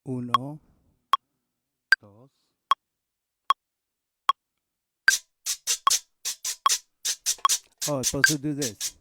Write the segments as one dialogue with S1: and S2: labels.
S1: Uno, dos. Oh, it's supposed to do this.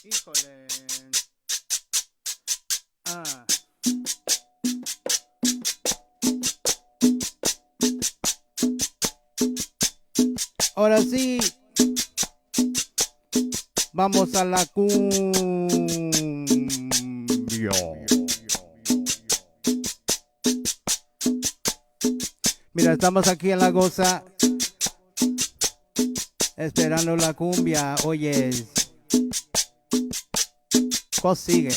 S1: Híjole. Ah. Ahora sí. Vamos a la cumbia. Mira, estamos aquí en la goza. Esperando la cumbia. Oye. ¿Cuál sigue?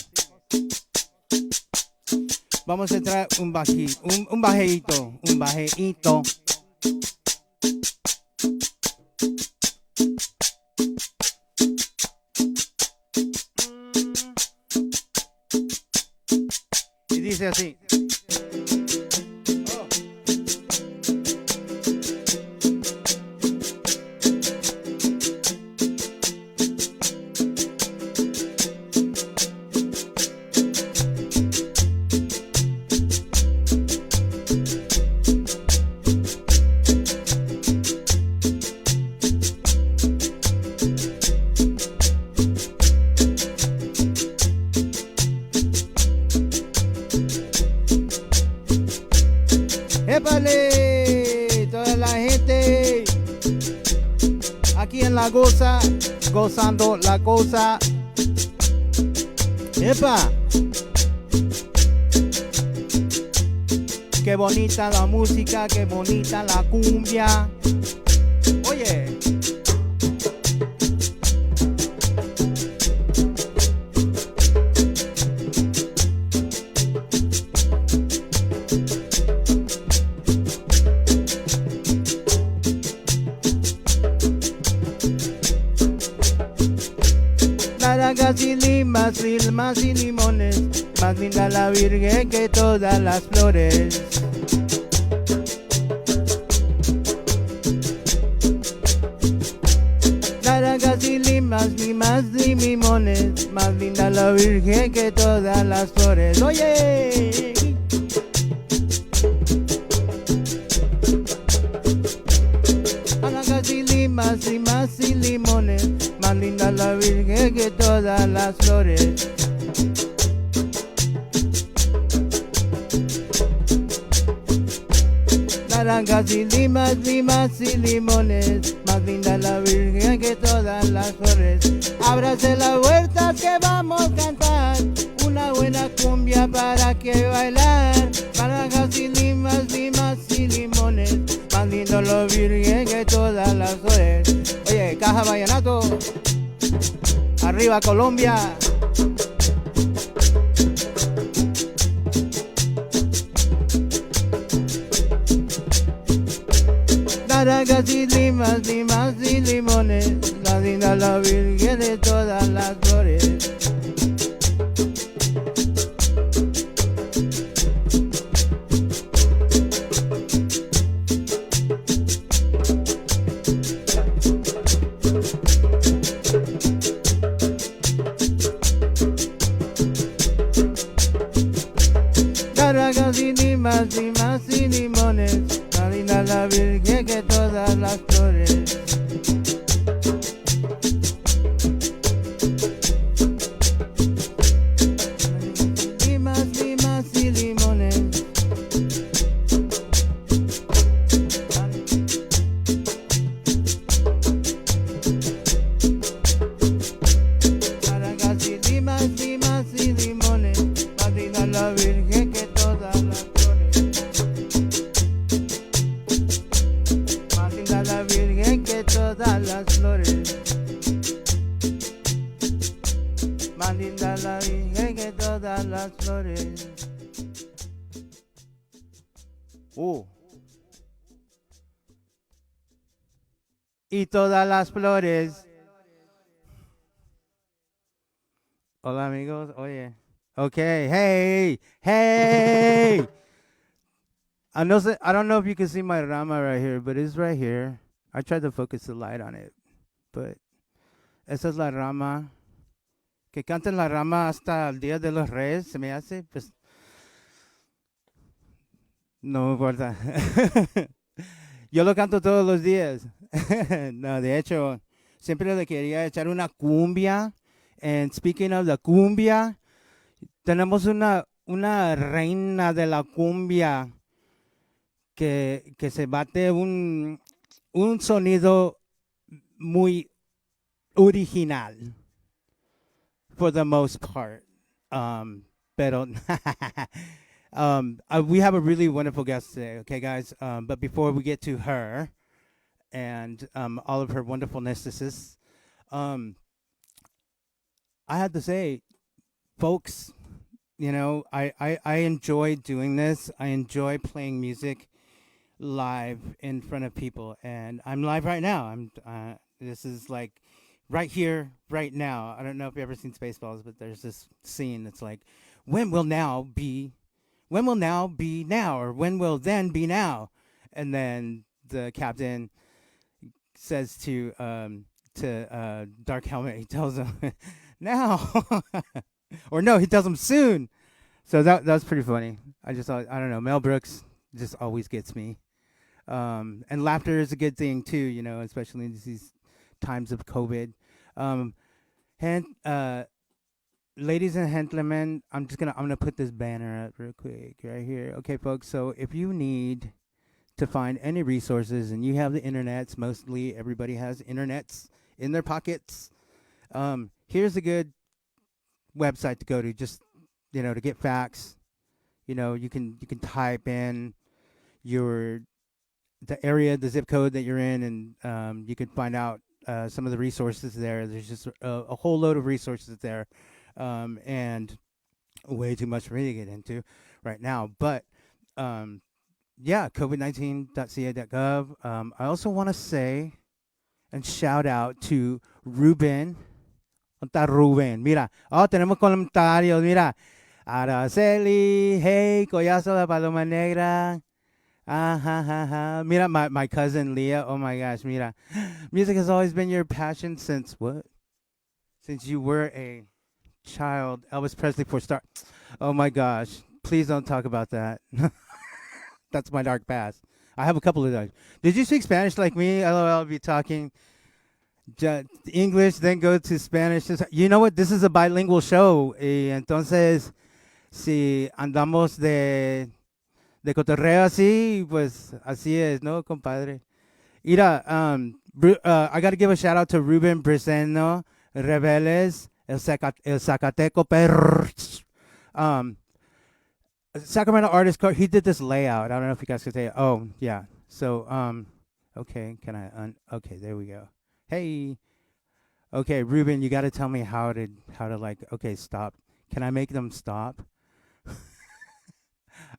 S1: Vamos a entrar un bajeíto. Un bajeíto. Y dice así. ¡Épale! Toda la gente aquí en la goza, gozando la cosa. ¡Epa! Qué bonita la música, qué bonita la cumbia. Oye. Naranjas y limas y limones, más linda la Virgen que todas las flores. Naranjas y limas y limones, más linda la Virgen que todas las flores. ¡Oye! Naranjas y limas y limones, más linda la Virgen que todas las flores. Naranjas y limas y limones, más linda la Virgen que todas las flores. Ábrase la vuelta que vamos a cantar una buena cumbia para que bailar. Naranjas y limas y limones, más lindo la Virgen que todas las flores. Oye, Caja Vallenato, arriba Colombia. Naranjas y limas y limones, la linda la Virgen de todas las flores. Naranjas y limas y limones, la linda la Virgen que todas las flores. Limas y limones. Naranjas y limas y limones, la linda la Virgen que todas las flores. Más linda la Virgen que todas las flores. Más linda la Virgen que todas las flores. y todas las flores. Hola amigos, oye. Okay, hey, hey. I don't know if you can see my rama right here, but it's right here. I tried to focus the light on it, but esa es la rama. Que canten la rama hasta el Día de los Reyes, se me hace, pues no me importa. Yo lo canto todos los días. No, de hecho, siempre le quería echar una cumbia. And speaking of the cumbia, tenemos una reina de la cumbia que se bate un sonido muy original, for the most part. Pero we have a really wonderful guest today, okay, guys? But before we get to her and all of her wonderfulnesses, um, I have to say, folks, you know, I enjoy doing this. I enjoy playing music live in front of people, and I'm live right now. This is like right here, right now. I don't know if you've ever seen Spaceballs, but there's this scene that's like, when will now be now, or when will then be now? And then the captain says to Dark Helmet, he tells him now, or no, he tells him soon. So that's pretty funny. I just thought, I don't know, Mel Brooks just always gets me. And laughter is a good thing too, you know, especially in these times of COVID. And ladies and gentlemen, I'm gonna put this banner up real quick right here. Okay, folks. So if you need to find any resources and you have the internets, mostly everybody has internets in their pockets. Here's a good website to go to, just, you know, to get facts. You know, you can type in the area, the zip code that you're in, and you can find out some of the resources there. There's just a whole load of resources there, and way too much for me to get into right now. But yeah, covid19.ca.gov. I also want to say and shout out to Ruben. ¿Dónde está Ruben? Mira, tenemos comentarios. Mira, Araceli, hey, collazo de paloma negra. Mira, my cousin Leah. Oh my gosh, mira. Music has always been your passion since what? Since you were a child. Elvis Presley for star. Oh my gosh. Please don't talk about that. That's my dark past. I have a couple of those. Did you speak Spanish like me? LOL, I'll be talking English, then go to Spanish. You know what? This is a bilingual show. Y entonces, si andamos de cotorreo así, pues así es, ¿no, compadre? Mira, I got to give a shout out to Ruben Briseno, Rebeles, El Zacateco Perros. Sacramento Artist Card, he did this layout. I don't know if you guys can say it. Oh, yeah. So, okay, can I, okay, there we go. Hey. Okay, Ruben, you got to tell me how to like, okay, stop. Can I make them stop?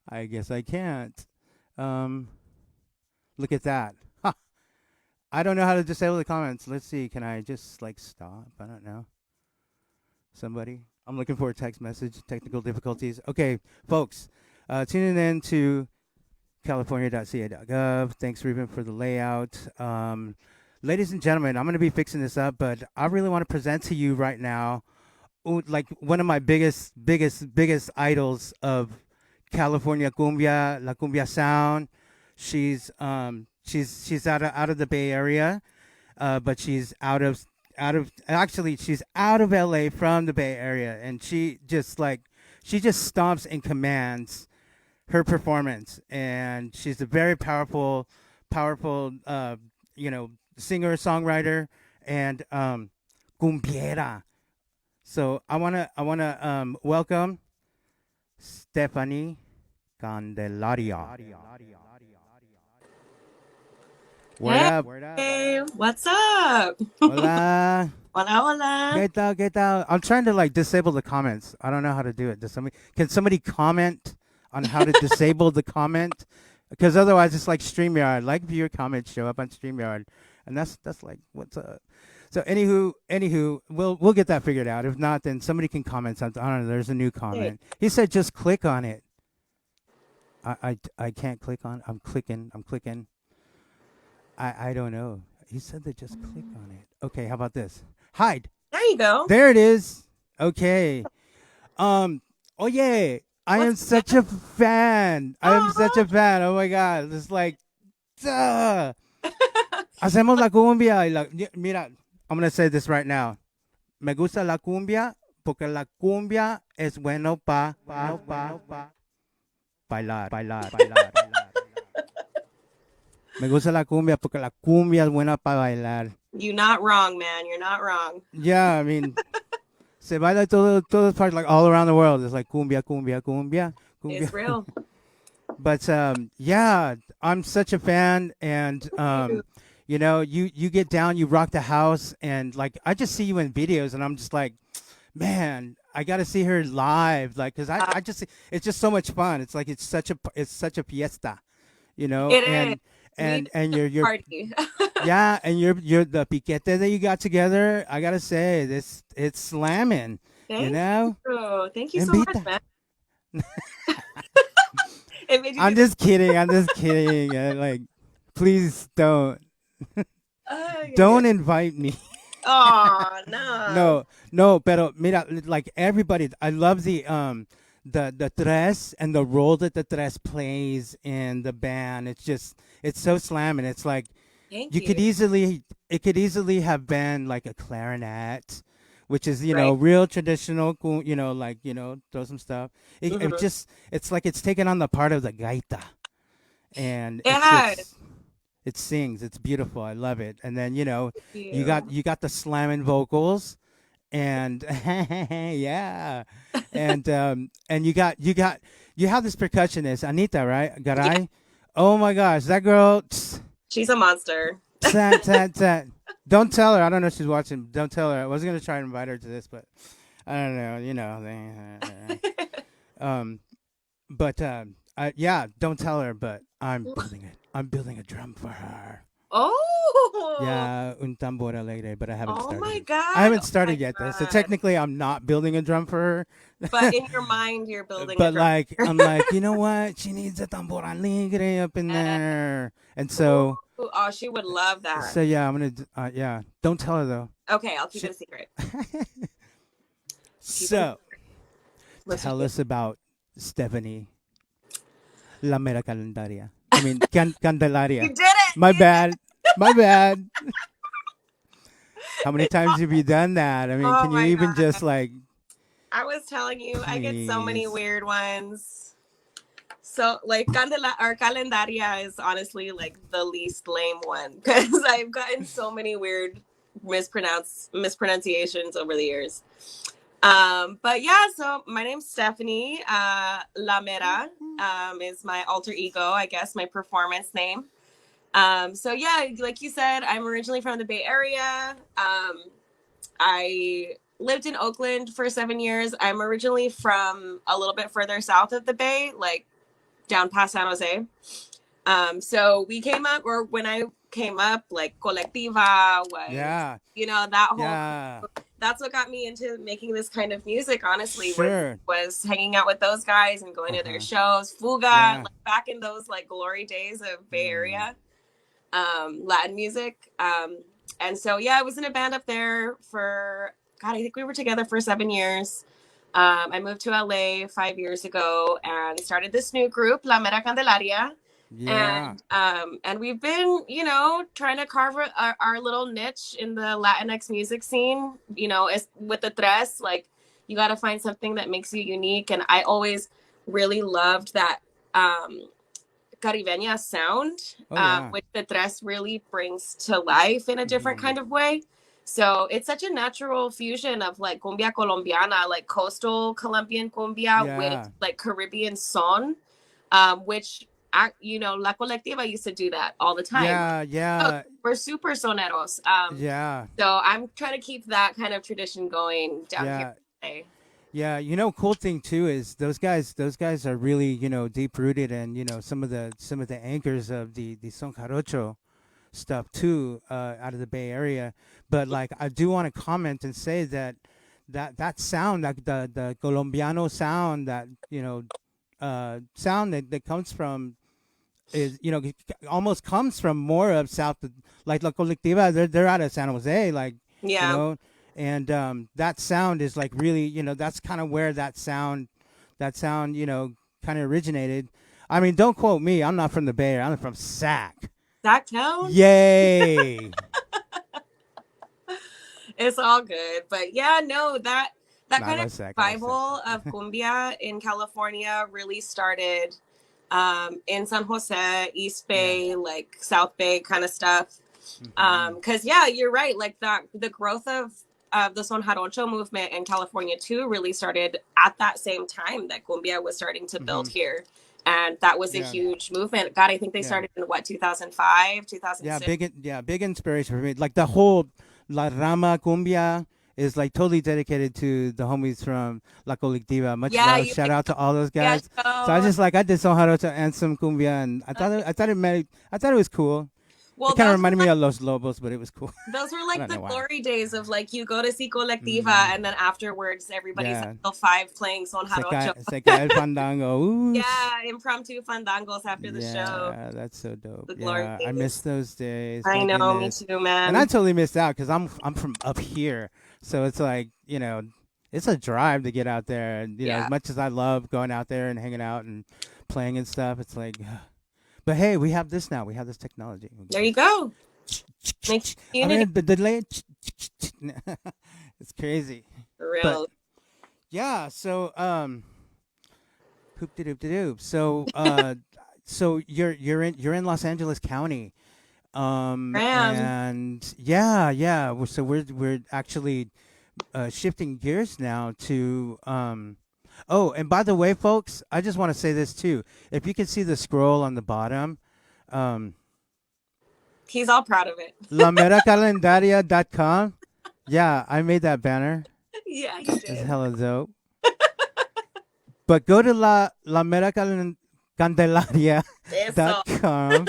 S1: I guess I can't. Look at that. Ha. I don't know how to disable the comments. Let's see. Can I just like stop? I don't know. Somebody? I'm looking for a text message. Technical difficulties. Okay, folks, tuning in to california.ca.gov. Thanks, Ruben, for the layout. Ladies and gentlemen, I'm going to be fixing this up, but I really want to present to you right now, like one of my biggest idols of California cumbia, la cumbia sound. She's out of the Bay Area, but she's out of LA from the Bay Area, and she just stomps and commands her performance, and she's a very powerful singer, songwriter, and cumbiera. So I wanna welcome Stephani Candelaria. Word up?
S2: Hey, what's up?
S1: Hola.
S2: Hola, hola.
S1: ¿Qué tal? I'm trying to like disable the comments. I don't know how to do it. Can somebody comment on how to disable the comment? Because otherwise it's like StreamYard. Like if your comments show up on StreamYard, And that's like what's up. So anywho, we'll get that figured out. If not, then somebody can comment something. I don't know. There's a new
S2: Hey.
S1: comment. He said just click on it. I can't click on. I'm clicking. I'm clicking. I don't know. He said that just click on it. Okay, how about this? Hide.
S2: There you go.
S1: There it is. Okay. Oh yeah. I am
S2: What's
S1: such
S2: that?
S1: a fan. I am such
S2: Aw.
S1: a fan. Oh my god. It's like duh. Hacemos la cumbia y mira, I'm gonna say this right now. Me gusta la cumbia porque la cumbia es bueno pa bailar. Me gusta la cumbia porque la cumbia es buena para bailar.
S2: You're not wrong, man. You're not wrong.
S1: Yeah, I mean, se baila todas parts, like all around the world. It's like cumbia, cumbia, cumbia,
S2: It's
S1: cumbia.
S2: real.
S1: But yeah, I'm such a fan, and
S2: You.
S1: you get down, you rock the house, and like I just see you in videos, and I'm just like, man, I got to see her live, like, cause I just it's just so much fun. It's like it's such a fiesta,
S2: It is.
S1: and
S2: We
S1: and you're
S2: party.
S1: yeah, and you're the piquete that you got together. I gotta say this, it's slamming, you
S2: Thank
S1: know.
S2: you. Thank you so much,
S1: Invita.
S2: man. It made you
S1: I'm
S2: do
S1: just kidding. I'm just kidding. Like, please don't
S2: yeah.
S1: invite me.
S2: Oh, no.
S1: No, pero mira, like everybody, I love the tres and the role that the tres plays in the band. It's so slamming. It's like
S2: Thank
S1: you could
S2: you.
S1: easily it could easily have been like a clarinet, which is
S2: Right.
S1: real traditional, like throw some stuff. It
S2: Mhm.
S1: just it's like it's taken on the part of the gaita, and
S2: It has.
S1: it sings. It's beautiful. I love it. And then
S2: You.
S1: you got the slamming vocals, and yeah, and you have this percussionist Anita, right?
S2: Yeah.
S1: Garay. Oh my gosh, that girl.
S2: She's a monster.
S1: Tat, tat, tat. Don't tell her. I don't know if she's watching. Don't tell her. I was gonna try and invite her to this, but I don't know. Um, but yeah, don't tell her. But I'm building it. I'm building a drum for her.
S2: Oh.
S1: Yeah, un tambor alegre, but I haven't
S2: Oh
S1: started
S2: my
S1: it. I
S2: God.
S1: haven't
S2: Oh my
S1: started yet though. So
S2: God.
S1: technically, I'm not building a drum for her.
S2: But in your mind, you're building a
S1: But
S2: drum.
S1: like, I'm like, you know what? She needs a tambor alegre up in
S2: Uh,
S1: there, and
S2: ooh,
S1: so
S2: oh, she would love that.
S1: yeah, I'm gonna. Yeah, don't tell her though.
S2: Okay, I'll keep
S1: She,
S2: it a secret. Keep it a
S1: so
S2: secret. What's
S1: tell
S2: your
S1: us about Stephanie La Mera Calendaria. I mean, Candelaria.
S2: You did it.
S1: My
S2: You did
S1: bad. My bad. How many
S2: it.
S1: times have you done that? I mean,
S2: Oh
S1: can you
S2: my
S1: even
S2: God.
S1: just like,
S2: I was telling you, I get so many
S1: please?
S2: weird ones. So like Candela or Calendaria is honestly like the least lame one because I've gotten so many weird mispronunciations over the years. But yeah, so my name's Stephanie. Lamera is my alter ego, I guess, my performance name. So yeah, like you said, I'm originally from the Bay Area. I lived in Oakland for 7 years. I'm originally from a little bit further south of the Bay, like down past San Jose. So we came up, or when I came up, like Colectiva was,
S1: Yeah.
S2: that whole.
S1: Yeah.
S2: That's what got me into making this kind of music. Honestly,
S1: Sure.
S2: was hanging out with those guys and going to their
S1: Uh-huh.
S2: shows. Fuga,
S1: Yeah.
S2: like back in those like glory days of Bay
S1: Mm.
S2: Area Latin music. And so yeah, I was in a band up there for God. I think we were together for 7 years. I moved to LA 5 years ago and started this new group, La Mera Candelaria.
S1: Yeah.
S2: And we've been, trying to carve our little niche in the Latinx music scene. With the tres, like you got to find something that makes you unique. And I always really loved that Caribeña sound,
S1: Oh yeah.
S2: which the tres really brings to life in a different
S1: Mm-hmm.
S2: kind of way. So it's such a natural fusion of like cumbia colombiana, like coastal Colombian cumbia with
S1: Yeah.
S2: like Caribbean son, which La Colectiva used to do that all the time.
S1: Yeah.
S2: So
S1: Yeah.
S2: we're super soneros.
S1: Yeah.
S2: So I'm trying to keep that kind of tradition going down here
S1: Yeah.
S2: today.
S1: Yeah, cool thing too is those guys. Those guys are really deep rooted, and some of the anchors of the son jarocho. stuff too, out of the Bay Area. But like, I do want to comment and say that that sound, like the Colombiano sound, that sound that comes from, is almost comes from more of South, like La Colectiva. They're out of San Jose, like, you
S2: Yeah,
S1: know, and that sound is like really, that's kind of where that sound kind of originated. I mean, don't quote me. I'm not from the Bay Area. I'm from Sac.
S2: that town.
S1: Yay!
S2: It's all good. But yeah, no, that
S1: I
S2: kind of
S1: love Sac. I love Sac.
S2: revival of cumbia in California really started in San Jose, East
S1: Yeah.
S2: Bay, like South Bay kind of stuff.
S1: Hmm.
S2: Because yeah, you're right. Like that, the growth of the Son Jarocho movement in California too really started at that same time that cumbia was starting to build
S1: Hmm.
S2: here. And that was a
S1: Yeah.
S2: huge movement. God, I think they
S1: Yeah.
S2: started in what, 2005,
S1: Yeah.
S2: 2006.
S1: Big inspiration for me. Like the whole La Rama Cumbia is like totally dedicated to the homies from La Colectiva. Much
S2: Yeah,
S1: love.
S2: you
S1: Shout
S2: like
S1: out to all those
S2: cumbia
S1: guys. So
S2: show.
S1: I did Son Jarocho and some cumbia, and I thought it was cool. It
S2: Well,
S1: kind of reminded me of Los Lobos, but it was cool.
S2: those were
S1: I
S2: like
S1: don't
S2: the
S1: know why.
S2: glory days of like you go to see Colectiva
S1: Mm,
S2: and then afterwards everybody's
S1: yeah.
S2: until 5 playing Son Jarocho.
S1: Se cae el fandango. Oosh.
S2: Yeah, impromptu fandangos after the show.
S1: Yeah, that's so dope.
S2: The glory
S1: Yeah, I miss
S2: days.
S1: those days.
S2: I
S1: My
S2: know, me
S1: goodness.
S2: too,
S1: And I
S2: man.
S1: totally missed out because I'm from up here, so it's like it's a drive to get out there. And as
S2: Yeah.
S1: much as I love going out there and hanging out and playing and stuff, it's like, but hey, we have this now. We have this technology. We
S2: There
S1: can
S2: you go. Makes
S1: I
S2: community
S1: mean, the delay. It's crazy,
S2: for
S1: but
S2: real.
S1: yeah. So hoop de doop de doop. So so you're in Los Angeles County.
S2: Graham.
S1: And yeah. So we're actually shifting gears now to oh, and by the way, folks, I just want to say this too. If you can see the scroll on the bottom, um,
S2: He's all proud of it.
S1: lameracalendaria.com. Yeah, I made that banner.
S2: Yeah, he
S1: It's
S2: did.
S1: hella dope. But go to
S2: Eso.
S1: lameracalendaria.com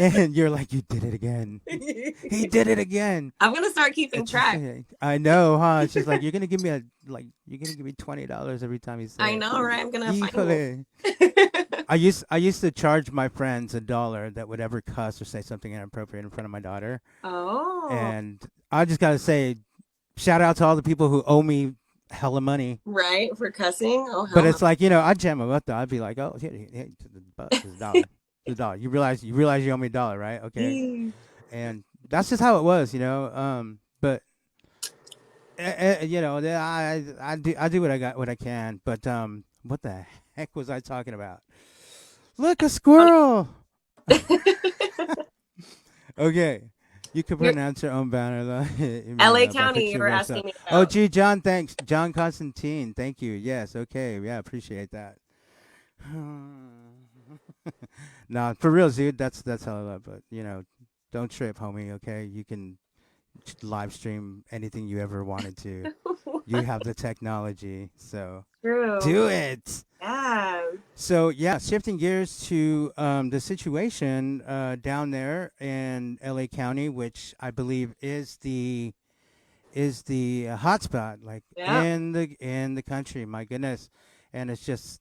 S1: and you're like, you did it again. He did it again.
S2: I'm gonna start keeping
S1: It's
S2: track.
S1: I know, huh? She's like, you're gonna give me $20 every time you
S2: I
S1: say it.
S2: know, right? I'm gonna find
S1: Híjole.
S2: it.
S1: I used to charge my friends $1 that would ever cuss or say something inappropriate in front of my daughter,
S2: Oh,
S1: and I just gotta say, shout out to all the people who owe me hella money.
S2: right, for cussing. Oh
S1: But
S2: hell no.
S1: it's like, I'd jam them up though. I'd be like, oh, here, this is $1. This is $1. You realize you owe me $1, right? Okay, and that's just how it was, But I do what I can. But what the heck was I talking about? Look, a squirrel. Okay, you can
S2: You're
S1: pronounce your own banner though.
S2: LA County, you were asking me
S1: Oh,
S2: about.
S1: gee, John, thanks, John Constantine. Thank you. Yes, okay, yeah, appreciate that. Nah, for real, dude. That's how I love it. Don't trip, homie. Okay, you can live stream anything you ever wanted to. You have the technology, so
S2: True.
S1: do it.
S2: Yeah.
S1: So yeah, shifting gears to the situation down there in LA County, which I believe is the hotspot, like
S2: Yeah.
S1: in the country. My goodness, and it's just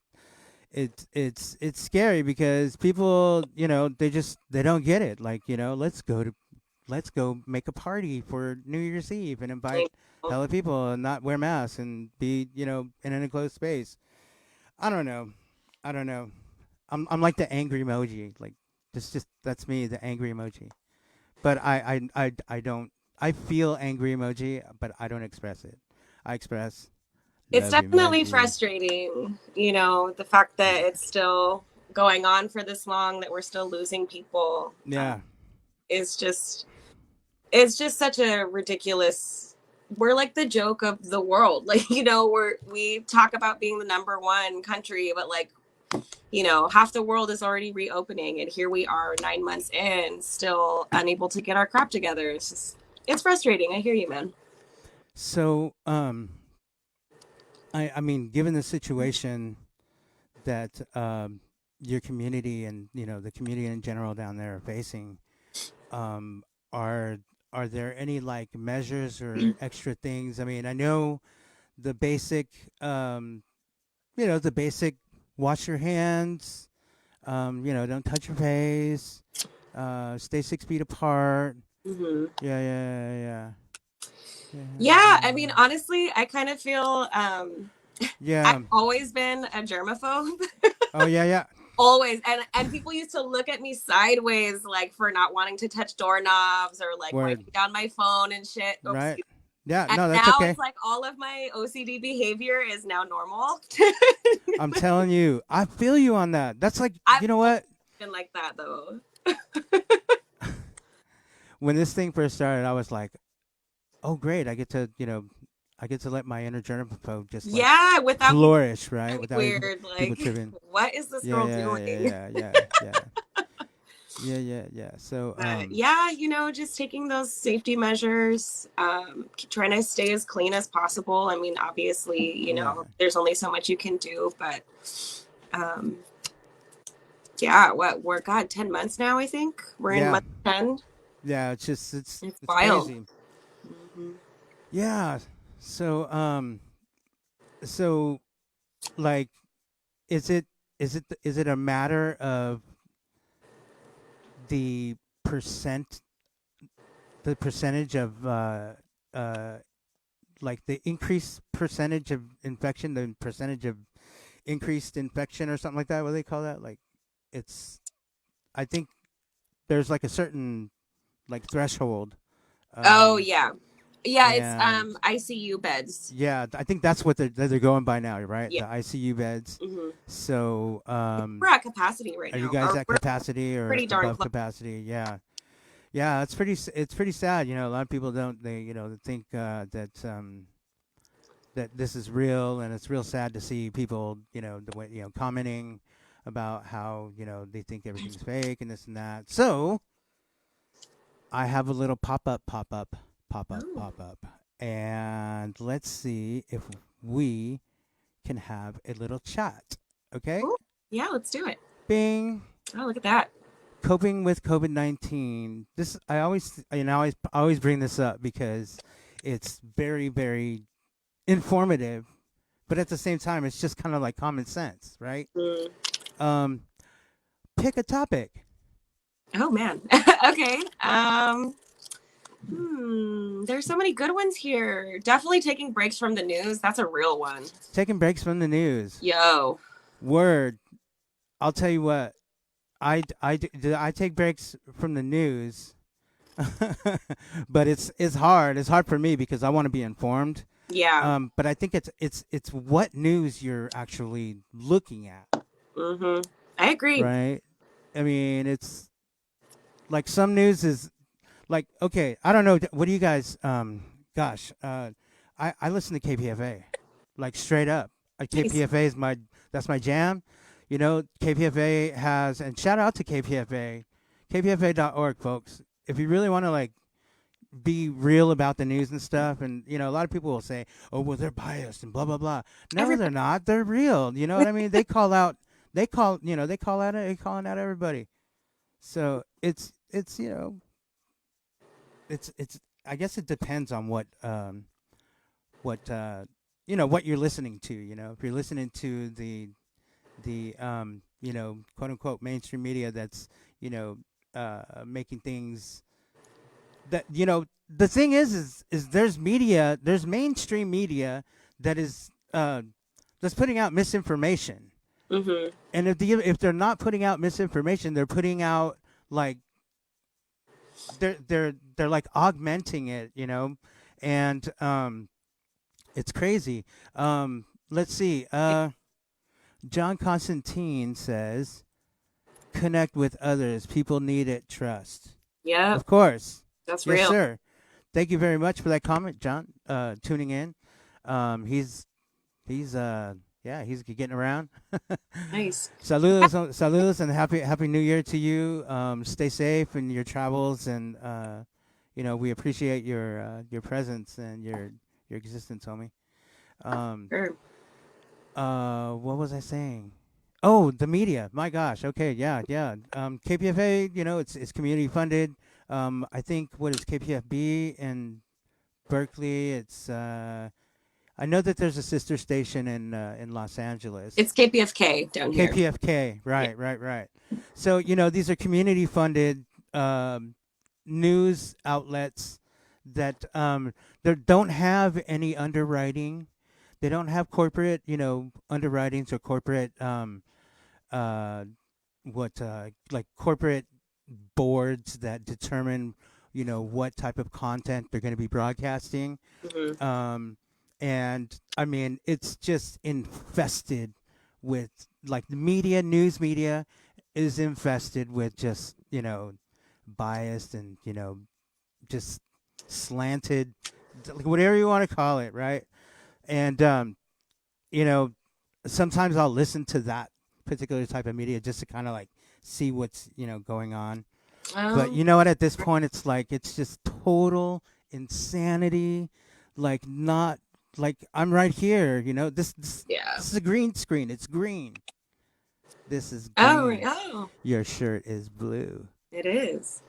S1: it's scary because people, they don't get it. Like, let's go make a party for New Year's Eve and invite
S2: I know.
S1: hella people and not wear masks and be, in an enclosed space. I don't know. I don't know. I'm like the angry emoji. Like, just that's me, the angry emoji. But I don't. I feel angry emoji, but I don't express it. I express
S2: It's
S1: love
S2: definitely
S1: emoji.
S2: frustrating, the fact that it's still going on for this long, that we're still losing people.
S1: Yeah.
S2: Is just it's just such a ridiculous. We're like the joke of the world. Like, we talk about being the number one country, but like, half the world is already reopening, and here we are 9 months in, still unable to get our crap together. It's frustrating. I hear you, man.
S1: So, I mean, given the situation that your community and the community in general down there are facing, um, are are there any like measures or extra things? I mean, I know the basic, um, the basic wash your hands, don't touch your face, stay 6 feet apart.
S2: Hmm.
S1: Yeah, yeah, yeah, yeah,
S2: Yeah, I mean,
S1: yeah,
S2: honestly, I kind of feel I've
S1: yeah.
S2: always been a germaphobe.
S1: Oh, yeah, yeah.
S2: Always. And people used to look at me sideways like for not wanting to touch doorknobs or like
S1: Word.
S2: wiping down my phone and shit. Oops.
S1: Right. Yeah.
S2: And
S1: No, that's
S2: now
S1: okay.
S2: it's like all of my OCD behavior is now normal.
S1: I'm telling you, I feel you on that. That's like,
S2: I've
S1: you know
S2: always
S1: what?
S2: been like that though.
S1: When this thing first started, I was like, oh, great. I get to let my inner germaphobe just like
S2: Yeah, without people
S1: flourish, right?
S2: looking at me
S1: Without even
S2: weird,
S1: people
S2: like,
S1: tripping.
S2: what is this
S1: Yeah,
S2: girl
S1: yeah,
S2: doing?
S1: yeah, yeah, yeah, yeah. Yeah, yeah, yeah. So,
S2: But yeah, just taking those safety measures, trying to stay as clean as possible. I mean, obviously,
S1: yeah,
S2: there's only so much you can do, but um, yeah, what we're God, 10 months now, I think. We're in
S1: yeah,
S2: month 10.
S1: yeah. It's just, it's,
S2: It's
S1: it's
S2: wild.
S1: crazy.
S2: Hmm.
S1: Yeah. So, so like, is it, is it a matter of the percent, the percentage of, uh, like the increased percentage of infection, the percentage of increased infection or something like that? What do they call that? Like, it's, I think there's like a certain like threshold,
S2: Oh
S1: um,
S2: yeah. Yeah, it's
S1: and
S2: ICU beds.
S1: yeah, I think that's what they're going by now, right?
S2: Yeah.
S1: The ICU beds.
S2: Hmm.
S1: So,
S2: We're at capacity right
S1: are you
S2: now,
S1: guys
S2: or
S1: at
S2: we're
S1: capacity or
S2: pretty darn
S1: above
S2: close.
S1: capacity? Yeah, yeah. It's pretty sad. A lot of people don't, they think that that this is real, and it's real sad to see people, the way, commenting about how, they think everything's fake and this and that. So I have a little
S2: Oh,
S1: pop up, and let's see if we can have a little chat. Okay,
S2: cool. Yeah, let's do it.
S1: Bing.
S2: Oh, look at that.
S1: Coping with COVID-19. This, I always, I always bring this up because it's very, very informative, but at the same time, it's just kind of like common sense, right?
S2: Mm.
S1: Um, Pick a topic.
S2: Oh man. Okay. There's so many good ones here. Definitely taking breaks from the news. That's a real one.
S1: Taking breaks from the news.
S2: Yo.
S1: Word. I'll tell you what. I take breaks from the news, but it's hard. It's hard for me because I want to be informed.
S2: Yeah.
S1: But I think it's what news you're actually looking at,
S2: Mm-hmm. I agree.
S1: right? I mean, it's like some news is like, okay, I don't know. What do you guys? Gosh, I listen to KPFA, like straight up.
S2: Nice.
S1: KPFA is that's my jam. KPFA has, and shout out to KPFA, KPFA.org, folks. If you really want to like be real about the news and stuff, and a lot of people will say, oh, well, they're biased and blah blah blah. No, they're
S2: Everybody.
S1: not. They're real. You know what I mean? They calling out everybody. So it's I guess it depends on what what you're listening to. If you're listening to the quote unquote mainstream media that's making things that the thing is there's mainstream media that is that's putting out misinformation.
S2: Mm-hmm.
S1: And if they're not putting out misinformation, they're putting out like they're like augmenting it, and it's crazy. Let's see. John Constantine says, "Connect with others. People need it. Trust."
S2: Yep.
S1: Of course,
S2: That's
S1: yes,
S2: real.
S1: sir. Thank you very much for that comment, John. Tuning in. He's yeah, he's getting around.
S2: Nice.
S1: Saludos, and happy New Year to you. Stay safe in your travels, and we appreciate your presence and your existence, homie. Um,
S2: Sure.
S1: what was I saying? Oh, the media. My gosh. Okay, yeah, yeah. KPFA, it's community funded. I think what is KPFB in Berkeley. It's I know that there's a sister station in Los Angeles.
S2: It's KPFK down here.
S1: KPFK,
S2: Yeah.
S1: right. So these are community funded um, news outlets that they don't have any underwriting. They don't have corporate, underwritings or corporate uh, like corporate boards that determine, what type of content they're going to be broadcasting.
S2: Hmm.
S1: Um, and I mean, it's just infested with like the media, news media is infested with just, biased and, just slanted, like whatever you want to call it, right? And, you know, sometimes I'll listen to that particular type of media just to kind of like see what's, going on. But you know what? At this point, it's like it's just total insanity. Like not like I'm right here.
S2: Yeah.
S1: This is a green screen. It's green. This is
S2: Oh,
S1: green.
S2: oh,
S1: Your shirt is blue.
S2: it is.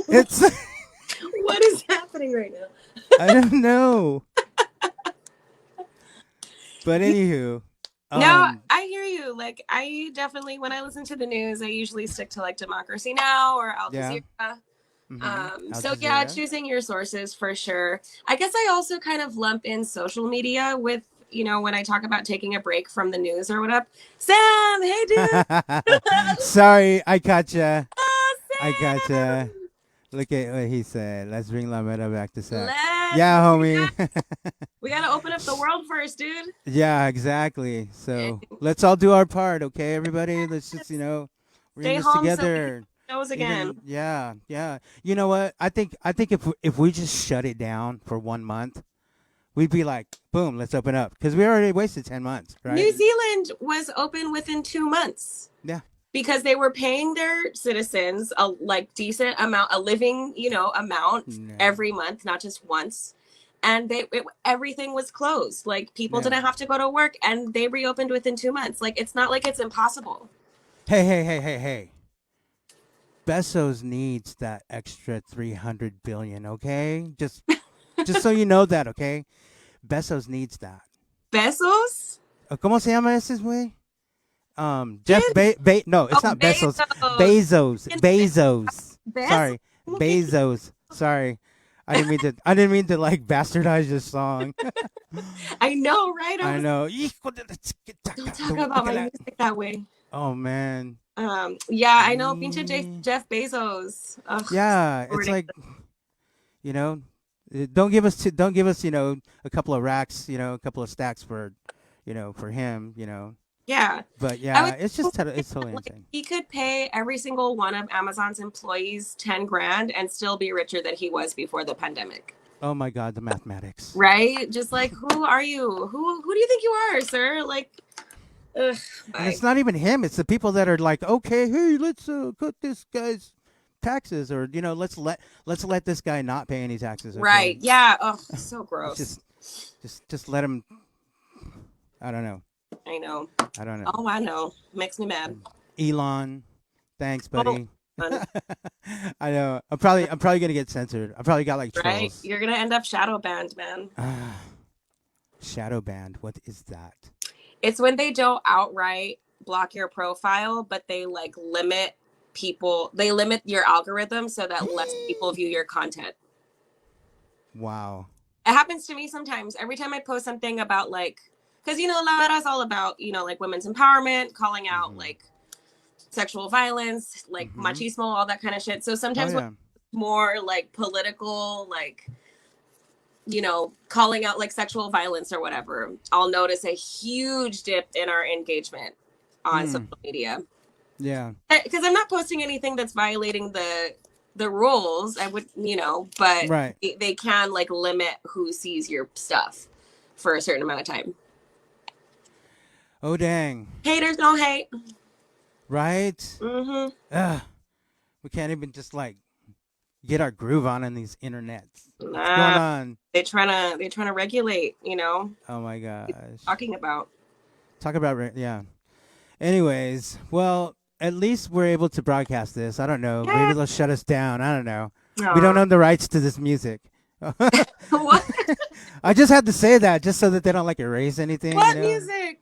S1: It's
S2: What is happening right now?
S1: I don't know. But anywho,
S2: No,
S1: um,
S2: I hear you. Like, I definitely, when I listen to the news, I usually stick to like Democracy Now or Al
S1: yeah.
S2: Jazeera.
S1: Al
S2: So yeah,
S1: Jazeera.
S2: choosing your sources for sure. I guess I also kind of lump in social media with, when I talk about taking a break from the news or whatever. Sam, hey dude.
S1: Sorry, I gotcha.
S2: Oh,
S1: I gotcha.
S2: Sam.
S1: Look at what he said. Let's bring Lametta back to set.
S2: Let's
S1: Yeah,
S2: bring it
S1: homie.
S2: back. We gotta open up the world first, dude.
S1: Yeah, exactly.
S2: And
S1: So let's all do our part, okay, everybody? Let's just, we're in
S2: stay
S1: this
S2: home so we can
S1: together.
S2: nose again.
S1: Even yeah. You know what? I think if we just shut it down for 1 month, we'd be like, boom, let's open up because we already wasted 10 months, right?
S2: New Zealand was open within 2 months.
S1: Yeah.
S2: Because they were paying their citizens a like decent amount, a living, amount
S1: Yeah.
S2: every month, not just once. And everything was closed. Like people
S1: Yeah.
S2: didn't have to go to work, and they reopened within 2 months. Like it's not like it's impossible.
S1: Hey. Bezos needs that extra 300 billion, okay? Just so you know that, okay? Bezos needs that.
S2: Bezos?
S1: ¿Cómo se llama ese güey? Jeff no, it's not Bezos.
S2: Bezos.
S1: Bezos.
S2: Bezos?
S1: Sorry. Bezos. Sorry. I didn't mean to like bastardize your song.
S2: I know, right?
S1: I know.
S2: Don't talk about my music that way.
S1: Oh man.
S2: Yeah, I know. Pinche Jeff Bezos. Ugh,
S1: Yeah,
S2: so
S1: it's like,
S2: ridiculous.
S1: you know, don't give us a couple of racks, a couple of stacks for, for him,
S2: Yeah.
S1: But
S2: I
S1: yeah,
S2: was
S1: it's just
S2: thinking,
S1: it's totally
S2: like
S1: insane.
S2: he could pay every single one of Amazon's employees 10 grand and still be richer than he was before the pandemic.
S1: Oh my God, the mathematics.
S2: Right? Just like, who are you? Who do you think you are, sir? Like, ugh,
S1: And
S2: bye.
S1: it's not even him; it's the people that are like, okay, hey, let's cut this guy's taxes, or let's let this guy not pay any taxes. Okay?
S2: Right. Yeah. Oh, so
S1: It's
S2: gross.
S1: just let him. I don't know.
S2: I know.
S1: I don't know.
S2: Oh, I know. Makes me mad.
S1: Elon, thanks,
S2: Oh,
S1: buddy.
S2: fun.
S1: I know. I'm probably gonna get censored. I probably got like
S2: Right?
S1: trolls.
S2: You're gonna end up shadow banned, man.
S1: Shadow banned. What is that?
S2: It's when they don't outright block your profile, but they like limit people. They limit your algorithm so that less people view your content.
S1: Wow.
S2: It happens to me sometimes. Every time I post something about like, because La Vera is all about like women's empowerment, calling out
S1: Mhm.
S2: like sexual violence, like
S1: Mhm.
S2: machismo, all that kind of shit. So
S1: Oh
S2: sometimes when
S1: yeah.
S2: it's more like political, like calling out like sexual violence or whatever, I'll notice a huge dip in our engagement on social media.
S1: Yeah.
S2: Because I'm not posting anything that's violating the rules. I would, but
S1: Right.
S2: they can like limit who sees your stuff for a certain amount of time.
S1: Oh dang.
S2: Haters gonna hate.
S1: Right.
S2: Mm-hmm.
S1: Ugh. We can't even just like get our groove on in these internets. What's going
S2: Nah,
S1: on?
S2: they're trying to regulate.
S1: Oh my gosh.
S2: Talking about.
S1: Talk about yeah. Anyways, well, at least we're able to broadcast this. I don't know. Maybe
S2: Yeah.
S1: they'll shut us down. I don't know. We don't
S2: Aw.
S1: own the rights to this music.
S2: What?
S1: I just had to say that just so that they don't like erase anything.
S2: What music?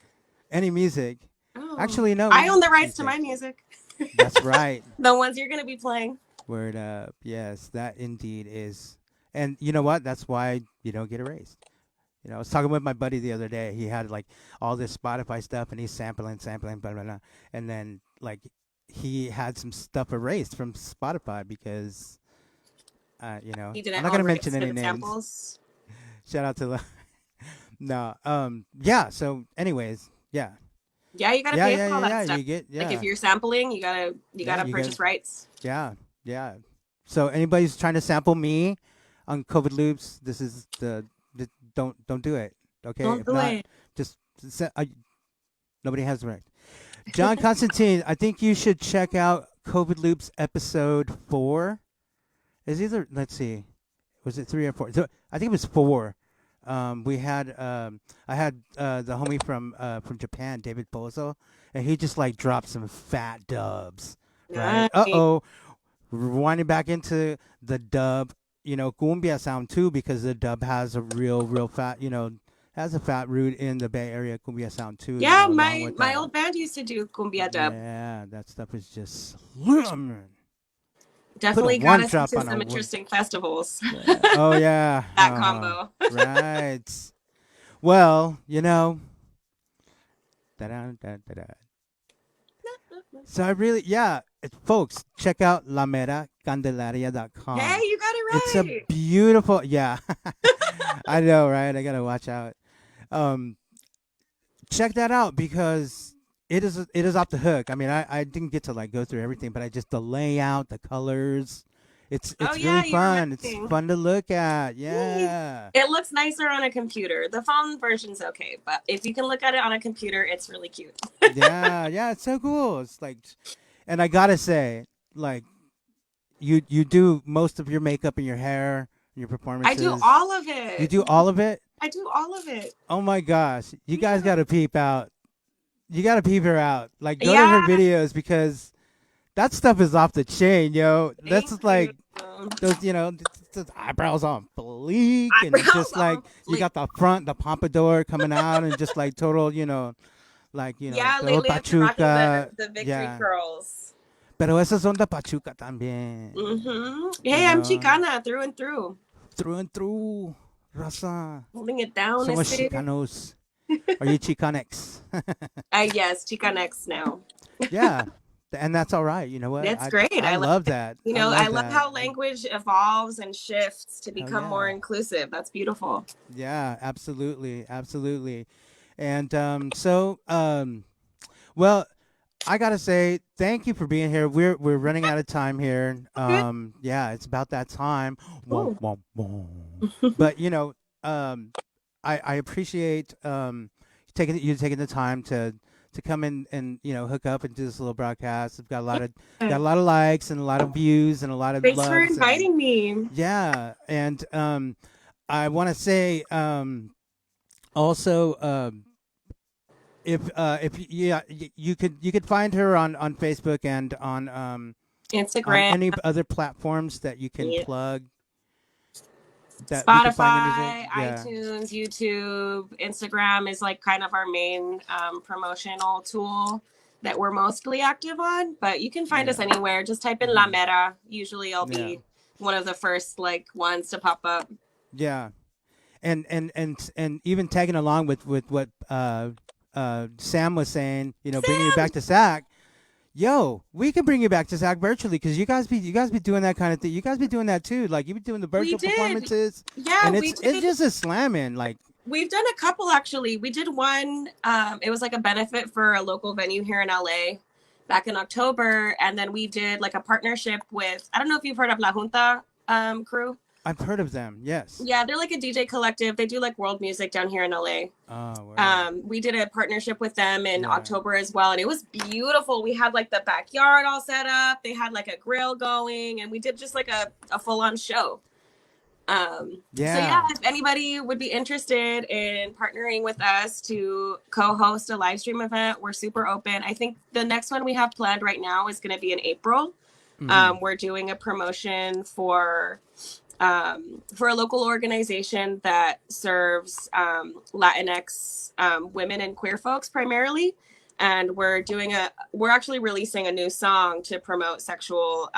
S1: Any music.
S2: Oh,
S1: Actually, no.
S2: I own the rights to
S1: Okay.
S2: my music.
S1: That's right.
S2: The ones you're gonna be playing.
S1: Word up. Yes, that indeed is. And you know what? That's why you don't get erased. I was talking with my buddy the other day. He had like all this Spotify stuff, and he's sampling, blah blah blah, and then like he had some stuff erased from Spotify because,
S2: He
S1: I'm
S2: didn't
S1: not
S2: own
S1: gonna
S2: rights
S1: mention
S2: to
S1: any
S2: the
S1: names.
S2: samples.
S1: Shout out to no, yeah. So, anyways, yeah,
S2: Yeah, you gotta pay for all that
S1: yeah.
S2: stuff.
S1: You get
S2: Like if you're sampling, you gotta
S1: you
S2: purchase
S1: get
S2: rights.
S1: yeah, yeah. So anybody's trying to sample me on COVID loops, this is the don't do it. Okay,
S2: Don't
S1: if
S2: do
S1: not,
S2: it.
S1: just nobody has the right. John Constantine, I think you should check out COVID loops episode 4. Is either let's see, was it 3 or 4? I think it was 4. We had I had the homie from Japan, David Bozo, and he just like dropped some fat dubs. Right?
S2: Nice.
S1: Rewinding back into the dub, cumbia sound too, because the dub has a real fat, has a fat root in the Bay Area cumbia sound too.
S2: Yeah,
S1: Along with
S2: my old band used to do cumbia dub.
S1: yeah, that stuff is just put
S2: Definitely got
S1: one
S2: us
S1: drop
S2: into
S1: on a
S2: some
S1: one.
S2: interesting festivals.
S1: Oh yeah,
S2: That combo.
S1: right. Well, da-da, da-da. So I really, folks, check out lameracandelaria.com.
S2: Hey, you got it
S1: It's
S2: right.
S1: a beautiful, yeah. I know, right? I gotta watch out. Check that out because it is off the hook. I mean, I didn't get to like go through everything, but the layout, the colors, it's
S2: Oh, yeah,
S1: really
S2: you were
S1: fun. It's
S2: mentioning.
S1: fun to look at. Yeah.
S2: It looks nicer on a computer. The phone version's okay, but if you can look at it on a computer, it's really cute.
S1: Yeah, it's so cool. It's like, and I gotta say, like, you do most of your makeup and your hair, and your performances.
S2: I do all of it.
S1: You do all of it?
S2: I do all of it.
S1: Oh my gosh. You guys gotta peep out. You gotta peep her out. Like, go to
S2: Yeah.
S1: her videos because that stuff is off the chain, yo. That's
S2: Thank
S1: like
S2: you.
S1: those, those eyebrows on fleek, and
S2: Eyebrows
S1: just like
S2: on
S1: you
S2: fleek.
S1: got the front, the pompadour coming out, and just like total, like
S2: Yeah,
S1: the
S2: lately I've been rocking
S1: pachuca.
S2: the victory
S1: Yeah.
S2: curls.
S1: Pero esas son de pachuca también.
S2: Hey, I'm
S1: know.
S2: Chicana through and through.
S1: Through and through, raza.
S2: Holding it down.
S1: Somos
S2: Este.
S1: Chicanos. Are you Chicanx?
S2: Yes, Chicanex now.
S1: Yeah. And that's all right. You know what?
S2: That's great.
S1: I
S2: I
S1: love that.
S2: I love
S1: that.
S2: how language evolves and shifts to become more
S1: yeah.
S2: inclusive. That's beautiful.
S1: Yeah, absolutely. Absolutely. And well, I gotta say thank you for being here. We're running out of time here. Yeah, it's about that time.
S2: Ooh.
S1: But I appreciate taking the time to come in and hook up and do this little broadcast. We've got a lot of likes and a lot of views and a lot of
S2: Thanks
S1: loves
S2: for inviting me.
S1: Yeah, and I want to say also if you could find her on Facebook and on
S2: Instagram,
S1: any other platforms that you can plug. That
S2: Spotify, iTunes, YouTube, Instagram is like kind of our main promotional tool that we're mostly active on. But you can find us anywhere. Just type in La Mera. Usually, I'll be one of the first ones to pop up.
S1: Yeah, and even tagging along with what Sam was saying, bringing you back to SAC. Yo, we can bring you back to SAC virtually because you guys be doing that kind of thing. You guys be doing that too. Like you be doing the virtual performances.
S2: Yeah,
S1: and it's just a slamming. Like
S2: we've done a couple actually. We did one. It was like a benefit for a local venue here in LA back in October, and then we did like a partnership with. I don't know if you've heard of La Junta crew.
S1: I've heard of them. Yes.
S2: Yeah, they're like a DJ collective. They do like world music down here in LA.
S1: Oh.
S2: We did a partnership with them in October as well, and it was beautiful. We had like the backyard all set up. They had like a grill going, and we did just like a full-on show. So yeah, if anybody would be interested in partnering with us to co-host a live stream event, we're super open. I think the next one we have planned right now is going to be in April. We're doing a promotion for a local organization that serves Latinx women and queer folks primarily. And we're actually releasing a new song to promote sexual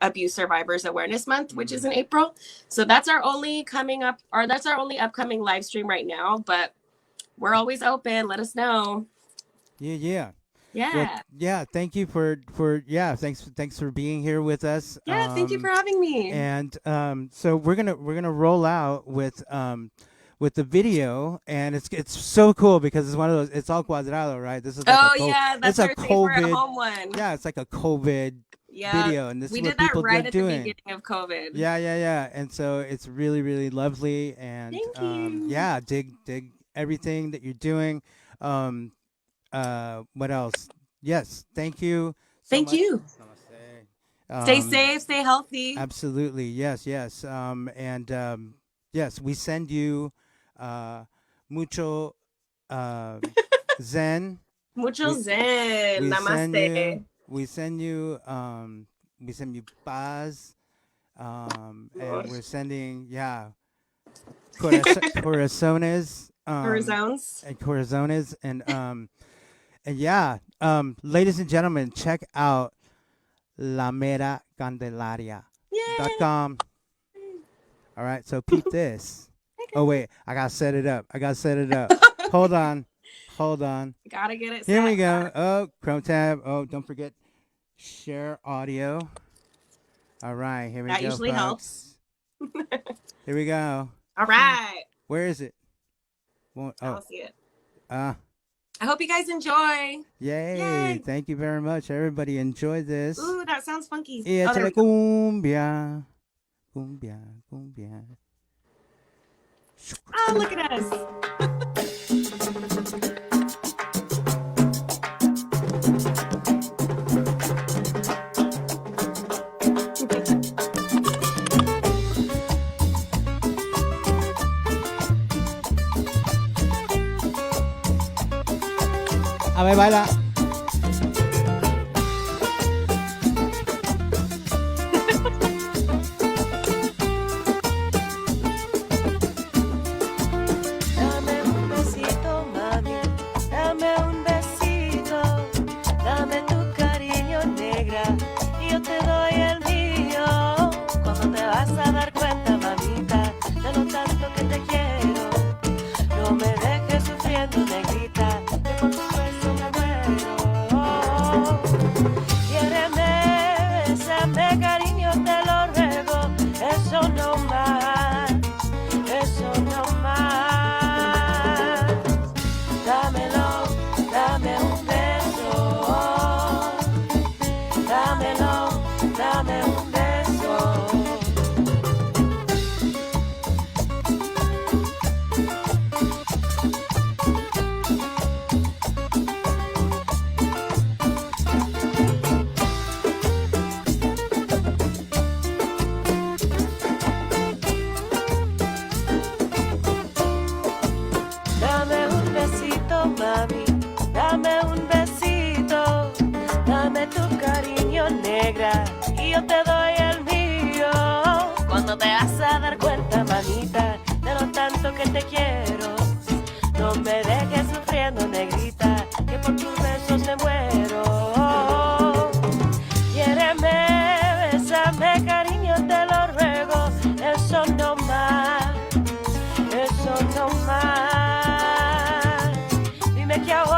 S2: Abuse Survivors Awareness Month, which is in April. So that's our only upcoming live stream right now, but we're always open. Let us know.
S1: Yeah. Well, thank you for thanks for being here with us.
S2: Thank you for having me.
S1: And so we're gonna roll out with the video, and it's so cool because it's one of those, it's all cuadrado, right? This is like
S2: that's our favorite home one.
S1: Yeah, it's like a COVID video, and
S2: we did that right at the beginning of COVID.
S1: Yeah. And so it's really, really lovely, and
S2: thank you.
S1: Dig everything that you're doing. What else? Yes, thank you.
S2: Thank you. Stay safe, stay healthy.
S1: Absolutely, yes. Yes, we send you mucho zen.
S2: Mucho zen. Namaste.
S1: We send you paz. And we're sending corazones. Corazones. And ladies and gentlemen, check out lameracandelaria.com. All right, so peep this. Okay. Oh wait, I gotta set it up. Hold on.
S2: Gotta get it set.
S1: Here we go. Oh, Chrome tab. Oh, don't forget share audio. All right, here we go.
S2: That usually helps.
S1: Here we go.
S2: All right.
S1: Where is it?
S2: I don't see it. I hope you guys enjoy.
S1: Yay. Thank you very much. Everybody enjoy this.
S2: Ooh, that sounds funky.
S1: Cumbia.
S2: Oh, look at us.
S1: A ver, baila.
S3: Dame un besito, mami, dame un besito, dame tu cariño negra y yo te doy el mío. Cuando te vas a dar cuenta, mamita, de lo tanto que te quiero, no me dejes sufriendo, negrita, que por tu beso me muero. Quiéreme, bésame, cariño, te lo ruego, eso no más, eso no más. Dámelo, dame un beso, dámelo, dame un beso. Dame un besito, mami, dame un besito, dame tu cariño negra y yo te doy el mío. Cuando te vas a dar cuenta, mamita, de lo tanto que te quiero, no me dejes sufriendo, negrita, que por tus besos me muero. Quiéreme, bésame, cariño, te lo ruego, eso no más, eso no más. Dime que ahora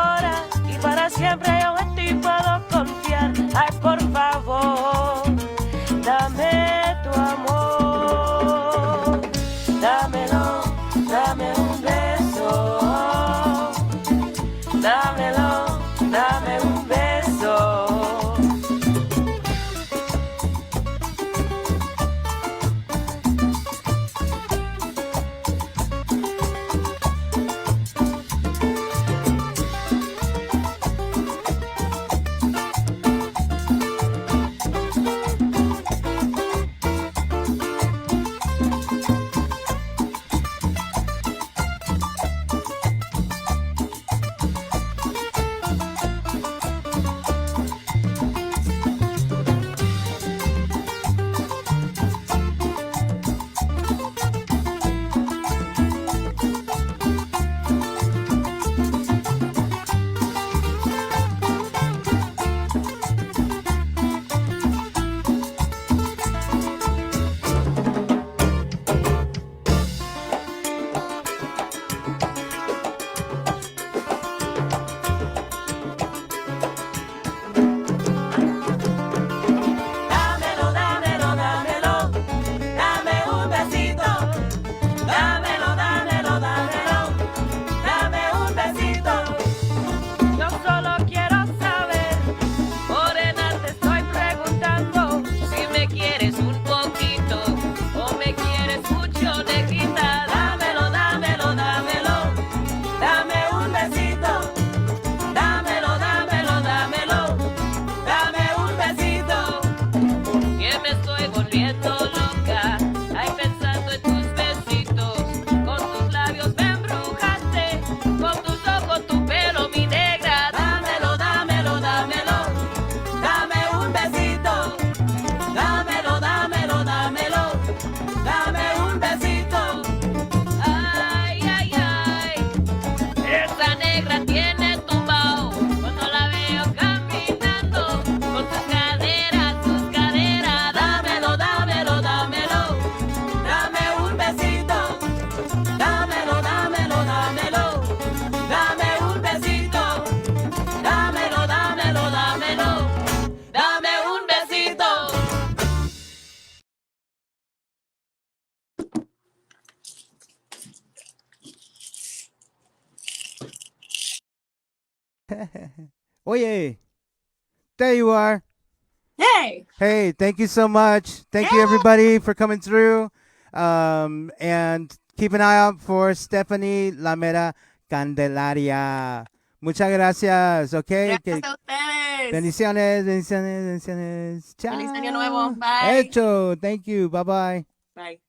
S3: me tiene tumbado cuando la veo caminando con sus caderas, dámelo, dámelo, dámelo, dame un besito, dámelo, dámelo, dámelo, dame un besito, dámelo, dámelo, dámelo, dame un besito.
S1: Oye, there you are.
S2: Hey.
S1: Hey, thank you so much. Thank you everybody for coming through. And keep an eye out for Stephani Candelaria. Muchas gracias, okay?
S2: Gracias a ustedes.
S1: Bendiciones, bendiciones, bendiciones. Chao.
S2: Feliz año nuevo. Bye.
S1: Hecho. Thank you. Bye-bye.
S2: Bye.